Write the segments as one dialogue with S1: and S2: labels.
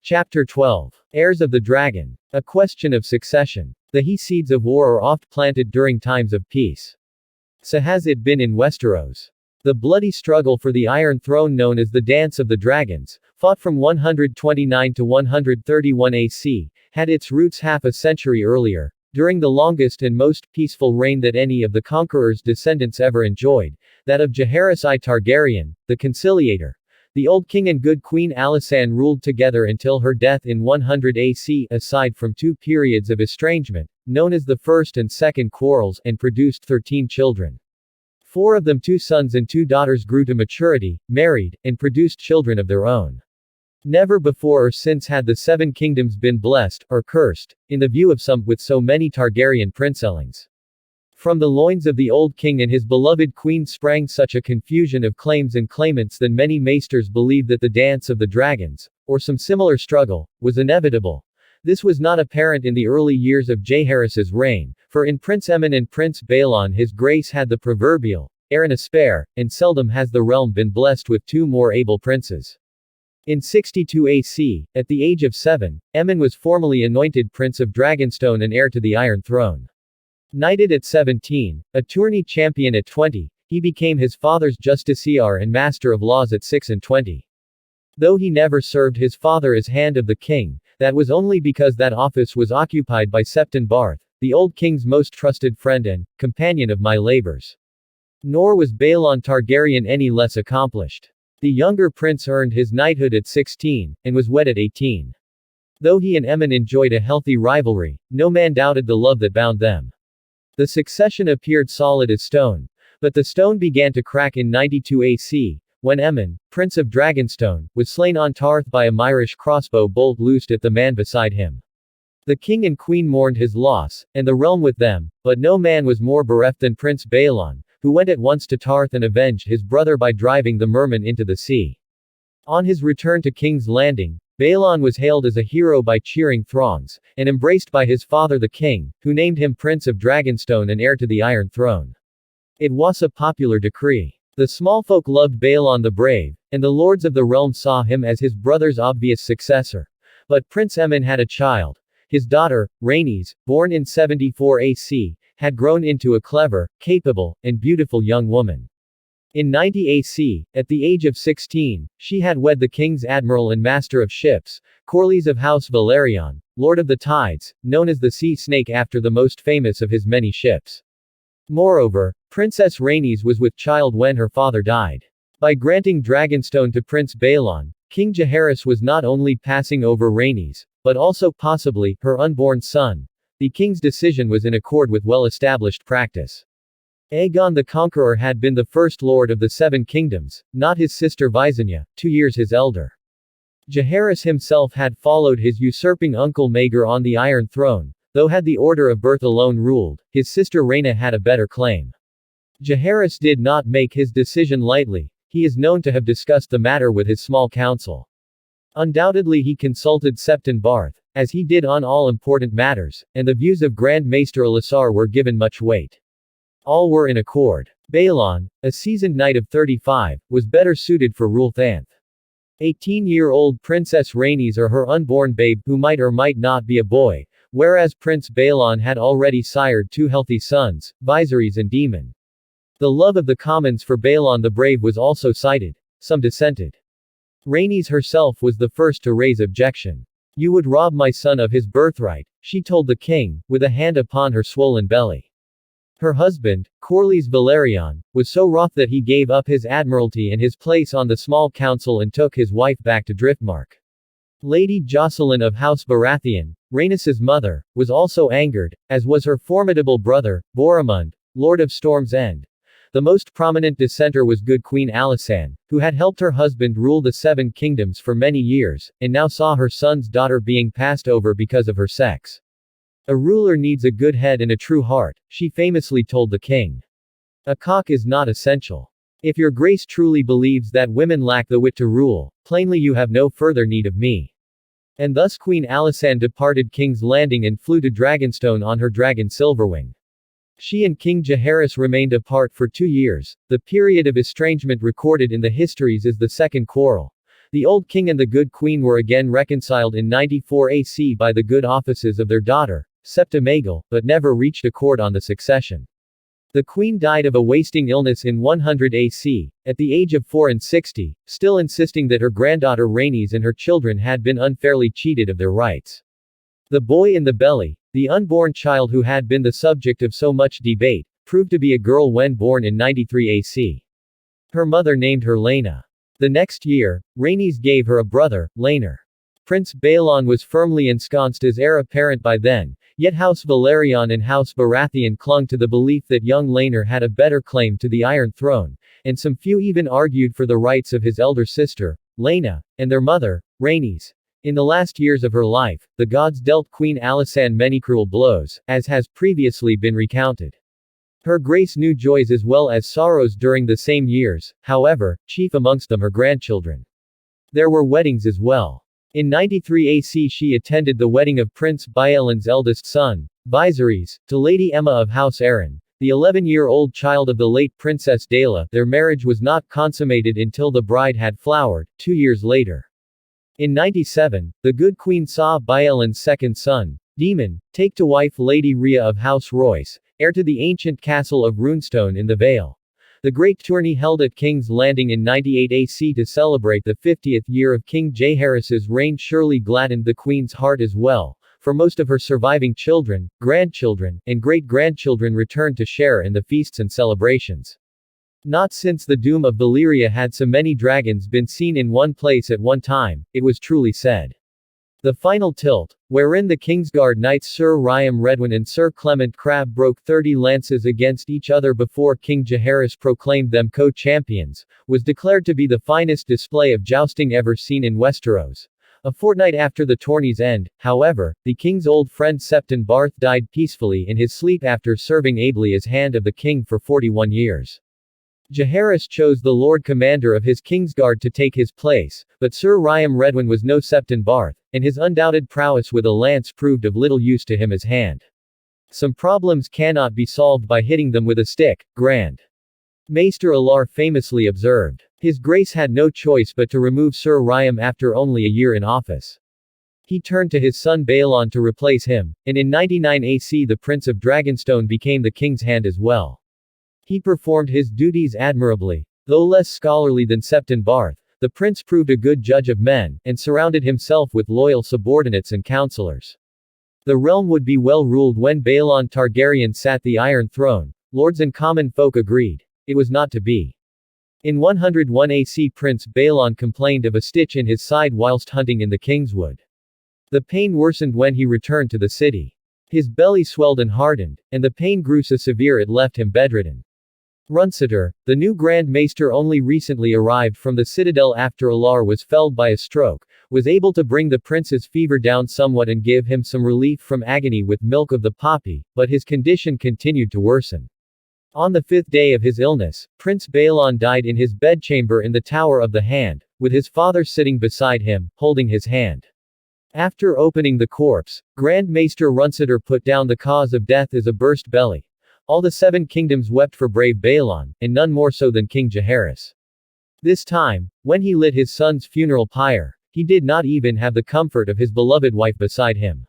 S1: Chapter 12. Heirs of the Dragon. A question of succession. The he seeds of war are oft planted during times of peace. So has it been in Westeros. The bloody struggle for the Iron Throne known as the Dance of the Dragons, fought from 129 to 131 AC, had its roots half a century earlier, during the longest and most peaceful reign that any of the conqueror's descendants ever enjoyed, that of Jaehaerys I Targaryen, the Conciliator. The old king and good Queen Alysanne ruled together until her death in 100 AC, aside from two periods of estrangement, known as the First and Second Quarrels, and produced 13 children. 4 of them, 2 sons and 2 daughters, grew to maturity, married, and produced children of their own. Never before or since had the 7 kingdoms been blessed, or cursed, in the view of some, with so many Targaryen princelings. From the loins of the old king and his beloved queen sprang such a confusion of claims and claimants that many maesters believed that the Dance of the Dragons, or some similar struggle, was inevitable. This was not apparent in the early years of Jaehaerys' reign, for in Prince Aemon and Prince Baelon his grace had the proverbial heir and a spare, and seldom has the realm been blessed with 2 more able princes. In 62 AC, at the age of 7, Aemon was formally anointed Prince of Dragonstone and heir to the Iron Throne. Knighted at 17, a tourney champion at 20, he became his father's justiciar and master of laws at 26. Though he never served his father as Hand of the King, that was only because that office was occupied by Septon Barth, the old king's most trusted friend and companion of my labors. Nor was Baelon Targaryen any less accomplished. The younger prince earned his knighthood at 16, and was wed at 18. Though he and Aemon enjoyed a healthy rivalry, no man doubted the love that bound them. The succession appeared solid as stone, but the stone began to crack in 92 AC, when Aemon, Prince of Dragonstone, was slain on Tarth by a Myrish crossbow bolt loosed at the man beside him. The king and queen mourned his loss, and the realm with them, but no man was more bereft than Prince Baelon, who went at once to Tarth and avenged his brother by driving the merman into the sea. On his return to King's Landing, Baelon was hailed as a hero by cheering throngs, and embraced by his father the king, who named him Prince of Dragonstone and heir to the Iron Throne. It was a popular decree. The small folk loved Baelon the Brave, and the lords of the realm saw him as his brother's obvious successor. But Prince Aemon had a child. His daughter, Rhaenys, born in 74 AC, had grown into a clever, capable, and beautiful young woman. In 90 AC, at the age of 16, she had wed the king's admiral and master of ships, Corlys of House Velaryon, Lord of the Tides, known as the Sea Snake after the most famous of his many ships. Moreover, Princess Rhaenys was with child when her father died. By granting Dragonstone to Prince Baelon, King Jaehaerys was not only passing over Rhaenys, but also possibly her unborn son. The king's decision was in accord with well-established practice. Aegon the Conqueror had been the first lord of the 7 kingdoms, not his sister Visenya, 2 years his elder. Jaehaerys himself had followed his usurping uncle Maegor on the Iron Throne, though had the order of birth alone ruled, his sister Rhaena had a better claim. Jaehaerys did not make his decision lightly. He is known to have discussed the matter with his small council. Undoubtedly he consulted Septon Barth, as he did on all important matters, and the views of Grand Maester Alysar were given much weight. All were in accord. Baelon, a seasoned knight of 35, was better suited for rule than 18-year-old Princess Rhaenys or her unborn babe, who might or might not be a boy, whereas Prince Baelon had already sired 2 healthy sons, Viserys and Daemon. The love of the commons for Baelon the Brave was also cited. Some dissented. Rhaenys herself was the first to raise objection. "You would rob my son of his birthright," she told the king, with a hand upon her swollen belly. Her husband, Corlys Velaryon, was so wroth that he gave up his admiralty and his place on the small council and took his wife back to Driftmark. Lady Jocelyn of House Baratheon, Rhaenys' mother, was also angered, as was her formidable brother, Boromund, Lord of Storm's End. The most prominent dissenter was good Queen Alysanne, who had helped her husband rule the 7 kingdoms for many years, and now saw her son's daughter being passed over because of her sex. "A ruler needs a good head and a true heart," she famously told the king. "A cock is not essential. If your grace truly believes that women lack the wit to rule, plainly you have no further need of me." And thus Queen Alysanne departed King's Landing and flew to Dragonstone on her dragon Silverwing. She and King Jaehaerys remained apart for 2 years. The period of estrangement recorded in the histories is the Second Quarrel. The old king and the good queen were again reconciled in 94 AC by the good offices of their daughter, Septa Maegil, but never reached accord on the succession. The queen died of a wasting illness in 100 AC, at the age of 64, still insisting that her granddaughter Rhaenys and her children had been unfairly cheated of their rights. The boy in the belly, the unborn child who had been the subject of so much debate, proved to be a girl when born in 93 AC. Her mother named her Laena. The next year, Rhaenys gave her a brother, Laenor. Prince Baelon was firmly ensconced as heir apparent by then, yet House Velaryon and House Baratheon clung to the belief that young Laenor had a better claim to the Iron Throne, and some few even argued for the rights of his elder sister, Laena, and their mother, Rhaenys. In the last years of her life, the gods dealt Queen Alysanne many cruel blows, as has previously been recounted. Her grace knew joys as well as sorrows during the same years, however, chief amongst them her grandchildren. There were weddings as well. In 93 AC she attended the wedding of Prince Baelon's eldest son, Viserys, to Lady Emma of House Arryn, the 11-year-old child of the late Princess Daela. Their marriage was not consummated until the bride had flowered, 2 years later. In 97, the good queen saw Baelon's second son, Daemon, take to wife Lady Rhea of House Royce, heir to the ancient castle of Runestone in the Vale. The great tourney held at King's Landing in 98 AC to celebrate the 50th year of King Jaehaerys' reign surely gladdened the queen's heart as well, for most of her surviving children, grandchildren, and great-grandchildren returned to share in the feasts and celebrations. Not since the doom of Valyria had so many dragons been seen in one place at one time, it was truly said. The final tilt, wherein the Kingsguard knights Sir Ryam Redwyn and Sir Clement Crabbe broke 30 lances against each other before King Jaehaerys proclaimed them co-champions, was declared to be the finest display of jousting ever seen in Westeros. A fortnight after the tourney's end, however, the king's old friend Septon Barth died peacefully in his sleep after serving ably as hand of the king for 41 years. Jaehaerys chose the Lord Commander of his Kingsguard to take his place, but Sir Ryam Redwyn was no Septon Barth, and his undoubted prowess with a lance proved of little use to him as hand. Some problems cannot be solved by hitting them with a stick, Grand Maester Alar famously observed. His Grace had no choice but to remove Sir Ryam after only a year in office. He turned to his son Baelon to replace him, and in 99 AC the Prince of Dragonstone became the king's hand as well. He performed his duties admirably. Though less scholarly than Septon Barth, the prince proved a good judge of men, and surrounded himself with loyal subordinates and counselors. The realm would be well ruled when Baelon Targaryen sat the Iron Throne. Lords and common folk agreed. It was not to be. In 101 AC Prince Baelon complained of a stitch in his side whilst hunting in the Kingswood. The pain worsened when he returned to the city. His belly swelled and hardened, and the pain grew so severe it left him bedridden. Runsiter, the new Grand Maester only recently arrived from the Citadel after Alar was felled by a stroke, was able to bring the prince's fever down somewhat and give him some relief from agony with milk of the poppy, but his condition continued to worsen. On the 5th day of his illness, Prince Baelon died in his bedchamber in the Tower of the Hand, with his father sitting beside him, holding his hand. After opening the corpse, Grand Maester Runsiter put down the cause of death as a burst belly. All the 7 kingdoms wept for brave Baelon, and none more so than King Jaehaerys. This time, when he lit his son's funeral pyre, he did not even have the comfort of his beloved wife beside him.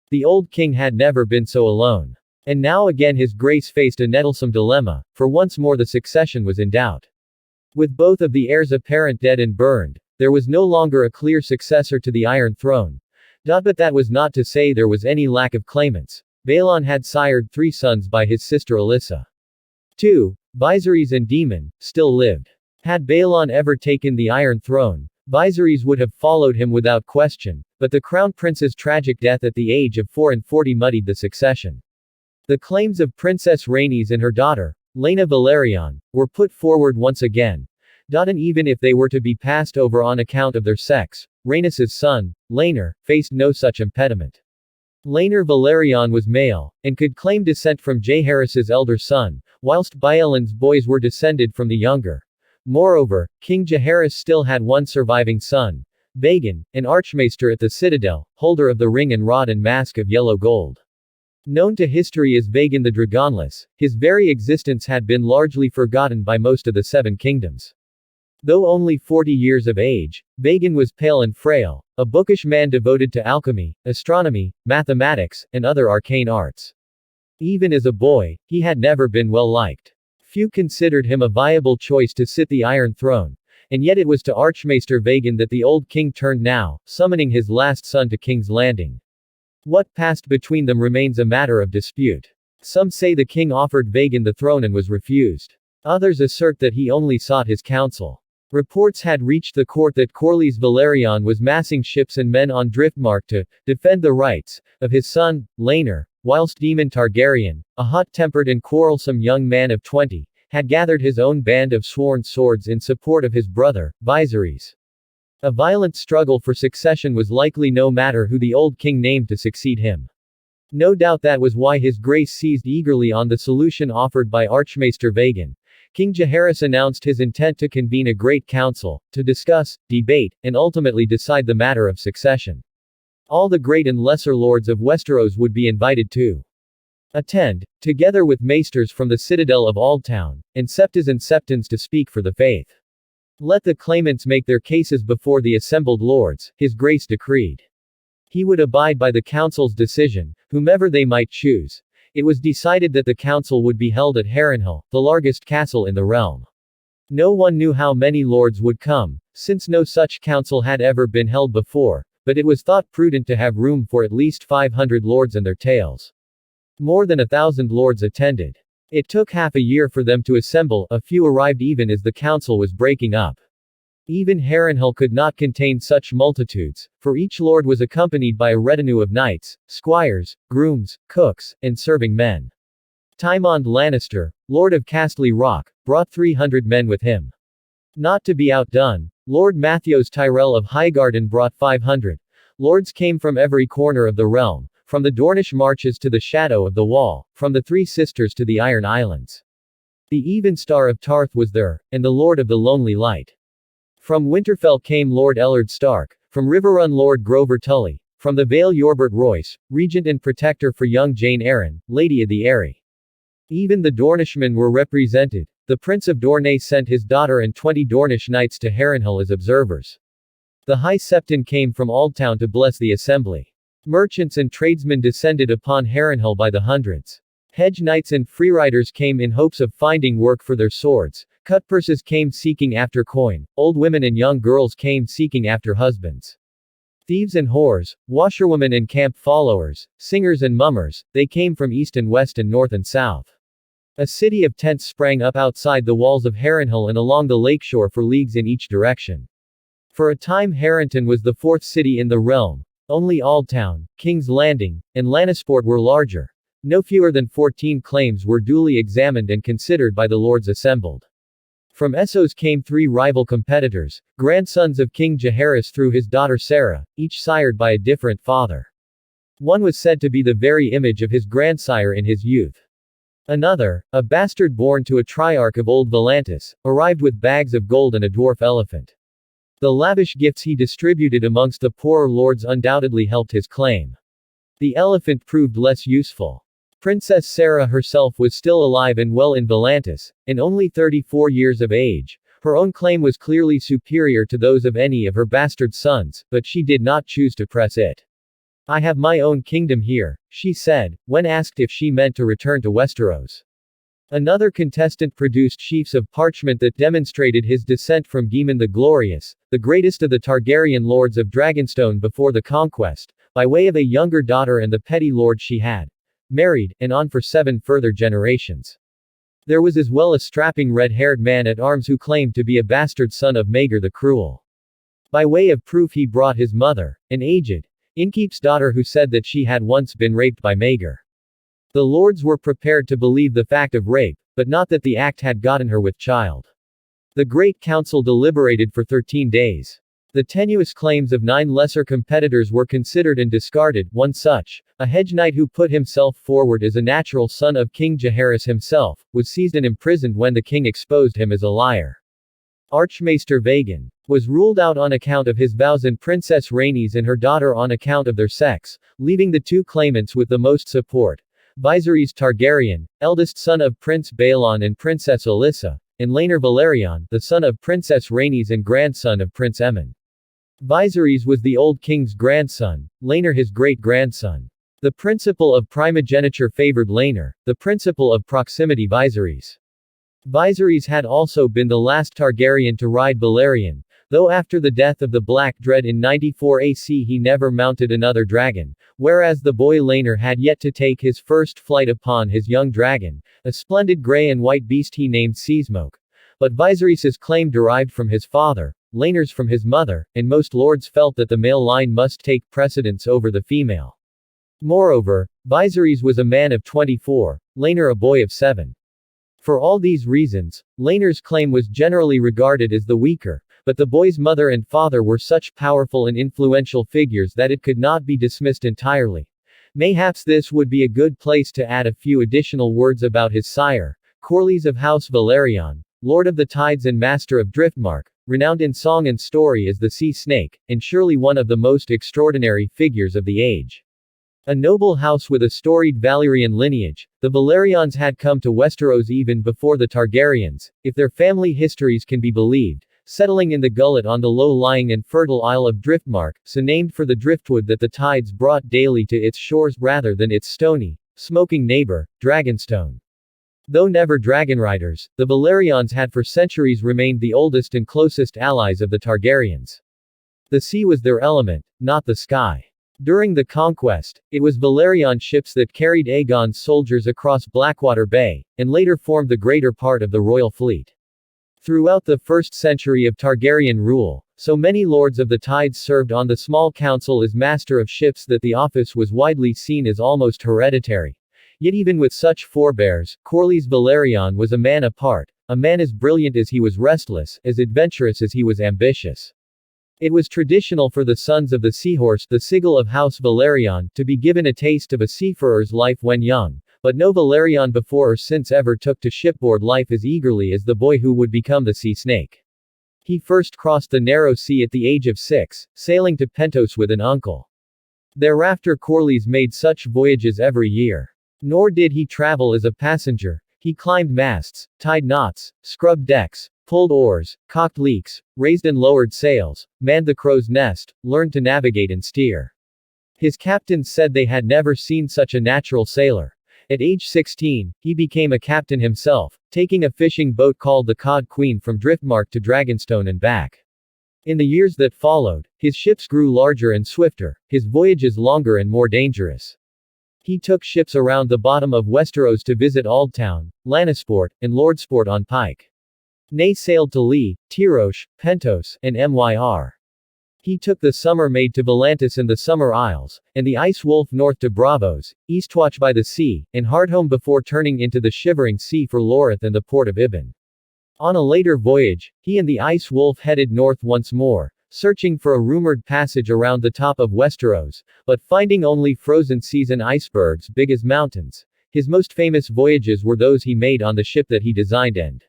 S1: The old king had never been so alone. And now again his grace faced a nettlesome dilemma, for once more the succession was in doubt. With both of the heirs apparent dead and burned, there was no longer a clear successor to the Iron Throne. But that was not to say there was any lack of claimants. Baelon had sired 3 sons by his sister Alyssa. 2. Viserys and Daemon, still lived. Had Baelon ever taken the Iron Throne, Viserys would have followed him without question, but the Crown Prince's tragic death at the age of 44 muddied the succession. The claims of Princess Rhaenys and her daughter, Laena Velaryon, were put forward once again. And even if they were to be passed over on account of their sex, Rhaenys' son, Laenor, faced no such impediment. Laenor Velaryon was male, and could claim descent from Jaehaerys' elder son, whilst Baelon's boys were descended from the younger. Moreover, King Jaehaerys still had one surviving son, Bagan, an archmaester at the Citadel, holder of the ring and rod and mask of yellow gold. Known to history as Bagan the Dragonless, his very existence had been largely forgotten by most of the 7 kingdoms. Though only 40 years of age, Vagan was pale and frail, a bookish man devoted to alchemy, astronomy, mathematics, and other arcane arts. Even as a boy, he had never been well liked. Few considered him a viable choice to sit the Iron Throne, and yet it was to Archmaester Vagan that the old king turned now, summoning his last son to King's Landing. What passed between them remains a matter of dispute. Some say the king offered Vagan the throne and was refused. Others assert that he only sought his counsel. Reports had reached the court that House Velaryon was massing ships and men on Driftmark to defend the rights of his son, Laenor, whilst Daemon Targaryen, a hot-tempered and quarrelsome young man of 20, had gathered his own band of sworn swords in support of his brother, Jaehaerys. A violent struggle for succession was likely no matter who the old king named to succeed him. No doubt that was why his grace seized eagerly on the solution offered by Archmaester Vagan. King Jaehaerys announced his intent to convene a great council, to discuss, debate, and ultimately decide the matter of succession. All the great and lesser lords of Westeros would be invited to attend, together with maesters from the Citadel of Aldtown, and septas and septons to speak for the faith. Let the claimants make their cases before the assembled lords, his grace decreed. He would abide by the council's decision, whomever they might choose. It was decided that the council would be held at Harrenhal, the largest castle in the realm. No one knew how many lords would come, since no such council had ever been held before, but it was thought prudent to have room for at least 500 lords and their tails. More than 1,000 lords attended. It took half a year for them to assemble, a few arrived even as the council was breaking up. Even Harrenhal could not contain such multitudes, for each lord was accompanied by a retinue of knights, squires, grooms, cooks, and serving men. Tymond Lannister, Lord of Castle Rock, brought 300 men with him. Not to be outdone, Lord Matthews Tyrell of Highgarden brought 500. Lords came from every corner of the realm, from the Dornish marches to the shadow of the wall, from the Three Sisters to the Iron Islands. The Evenstar of Tarth was there, and the Lord of the Lonely Light. From Winterfell came Lord Ellard Stark, from Riverrun Lord Grover Tully, from the Vale Yorbert Royce, regent and protector for young Jane Arryn, Lady of the Eyrie. Even the Dornishmen were represented. The Prince of Dorne sent his daughter and 20 Dornish knights to Harrenhal as observers. The High Septon came from Aldtown to bless the assembly. Merchants and tradesmen descended upon Harrenhal by the hundreds. Hedge knights and freeriders came in hopes of finding work for their swords. Cutpurses came seeking after coin, old women and young girls came seeking after husbands. Thieves and whores, washerwomen and camp followers, singers and mummers, they came from east and west and north and south. A city of tents sprang up outside the walls of Harrenhal and along the lakeshore for leagues in each direction. For a time Harrenton was the fourth city in the realm. Only Aldtown, King's Landing, and Lannisport were larger. No fewer than 14 claims were duly examined and considered by the lords assembled. From Essos came 3 rival competitors, grandsons of King Jaehaerys through his daughter Sarah, each sired by a different father. One was said to be the very image of his grandsire in his youth. Another, a bastard born to a triarch of Old Volantis, arrived with bags of gold and a dwarf elephant. The lavish gifts he distributed amongst the poorer lords undoubtedly helped his claim. The elephant proved less useful. Princess Sarah herself was still alive and well in Volantis, and only 34 years of age. Her own claim was clearly superior to those of any of her bastard sons, but she did not choose to press it. "I have my own kingdom here," she said, when asked if she meant to return to Westeros. Another contestant produced sheafs of parchment that demonstrated his descent from Daemon the Glorious, the greatest of the Targaryen lords of Dragonstone before the conquest, by way of a younger daughter and the petty lord she had married, and on for 7 further generations. There was as well a strapping red-haired man at arms who claimed to be a bastard son of Maegor the Cruel. By way of proof he brought his mother, an aged innkeep's daughter who said that she had once been raped by Maegor. The lords were prepared to believe the fact of rape, but not that the act had gotten her with child. The Great Council deliberated for 13 days. The tenuous claims of 9 lesser competitors were considered and discarded. One such, a hedge knight who put himself forward as a natural son of King Jaehaerys himself, was seized and imprisoned when the king exposed him as a liar. Archmaester Vagan was ruled out on account of his vows and Princess Rhaenys and her daughter on account of their sex, leaving the 2 claimants with the most support. Viserys Targaryen, eldest son of Prince Baelon and Princess Alyssa, and Laenor Velaryon, the son of Princess Rhaenys and grandson of Prince Aemon. Viserys was the old king's grandson, Laenor his great-grandson. The principle of primogeniture favored Laenor, the principle of proximity Viserys. Viserys had also been the last Targaryen to ride Velaryon, though after the death of the Black Dread in 94 AC he never mounted another dragon, whereas the boy Laenor had yet to take his first flight upon his young dragon, a splendid grey and white beast he named Seasmoke. But Viserys's claim derived from his father, Laenor's from his mother, and most lords felt that the male line must take precedence over the female. Moreover, Viserys was a man of 24, Laenor a boy of 7. For all these reasons, Laenor's claim was generally regarded as the weaker, but the boy's mother and father were such powerful and influential figures that it could not be dismissed entirely. Mayhaps this would be a good place to add a few additional words about his sire, Corlys of House Velaryon, Lord of the Tides and Master of Driftmark, renowned in song and story as the Sea Snake, and surely one of the most extraordinary figures of the age. A noble house with a storied Valyrian lineage, the Velaryons had come to Westeros even before the Targaryens, if their family histories can be believed, settling in the gullet on the low-lying and fertile Isle of Driftmark, so named for the driftwood that the tides brought daily to its shores rather than its stony, smoking neighbor, Dragonstone. Though never dragon riders, the Velaryons had for centuries remained the oldest and closest allies of the Targaryens. The sea was their element, not the sky. During the conquest, it was Velaryon ships that carried Aegon's soldiers across Blackwater Bay, and later formed the greater part of the royal fleet. Throughout the first century of Targaryen rule, so many lords of the tides served on the small council as master of ships that the office was widely seen as almost hereditary. Yet even with such forebears, Corlys Velaryon was a man apart, a man as brilliant as he was restless, as adventurous as he was ambitious. It was traditional for the sons of the Seahorse, the sigil of House Velaryon, to be given a taste of a seafarer's life when young, but no Velaryon before or since ever took to shipboard life as eagerly as the boy who would become the Sea Snake. He first crossed the narrow sea at the age of 6, sailing to Pentos with an uncle. Thereafter Corlys made such voyages every year. Nor did he travel as a passenger. He climbed masts, tied knots, scrubbed decks, pulled oars, cocked leaks, raised and lowered sails, manned the crow's nest, learned to navigate and steer. His captains said they had never seen such a natural sailor. At age 16, he became a captain himself, taking a fishing boat called the Cod Queen from Driftmark to Dragonstone and back. In the years that followed, his ships grew larger and swifter, his voyages longer and more dangerous. He took ships around the bottom of Westeros to visit Aldtown, Lannisport, and Lordsport on Pike. Nay sailed to Lee, Tyrosh, Pentos, and Myr. He took the Summer Maid to Volantis and the Summer Isles, and the Ice Wolf north to Bravos, Eastwatch by the sea, and Hardhome before turning into the Shivering Sea for Lorith and the port of Ibn. On a later voyage, he and the Ice Wolf headed north once more, searching for a rumored passage around the top of Westeros, but finding only frozen seas and icebergs big as mountains. His most famous voyages were those he made on the ship that he designed and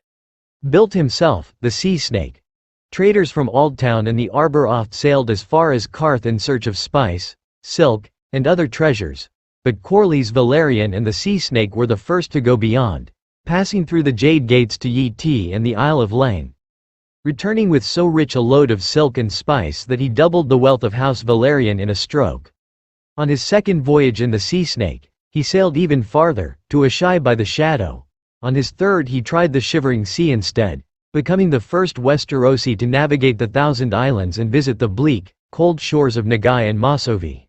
S1: built himself, the Sea Snake. Traders from Aldtown and the Arbor oft sailed as far as Qarth in search of spice, silk, and other treasures, but Corlys Velaryon and the Sea Snake were the first to go beyond, passing through the Jade Gates to Yi Ti and the Isle of Lane, returning with so rich a load of silk and spice that he doubled the wealth of House Velaryon in a stroke. On his second voyage in the Sea Snake, he sailed even farther, to Asshai by the Shadow. On his third he tried the Shivering Sea instead, becoming the first Westerosi to navigate the Thousand Islands and visit the bleak, cold shores of Nagai and Masovi.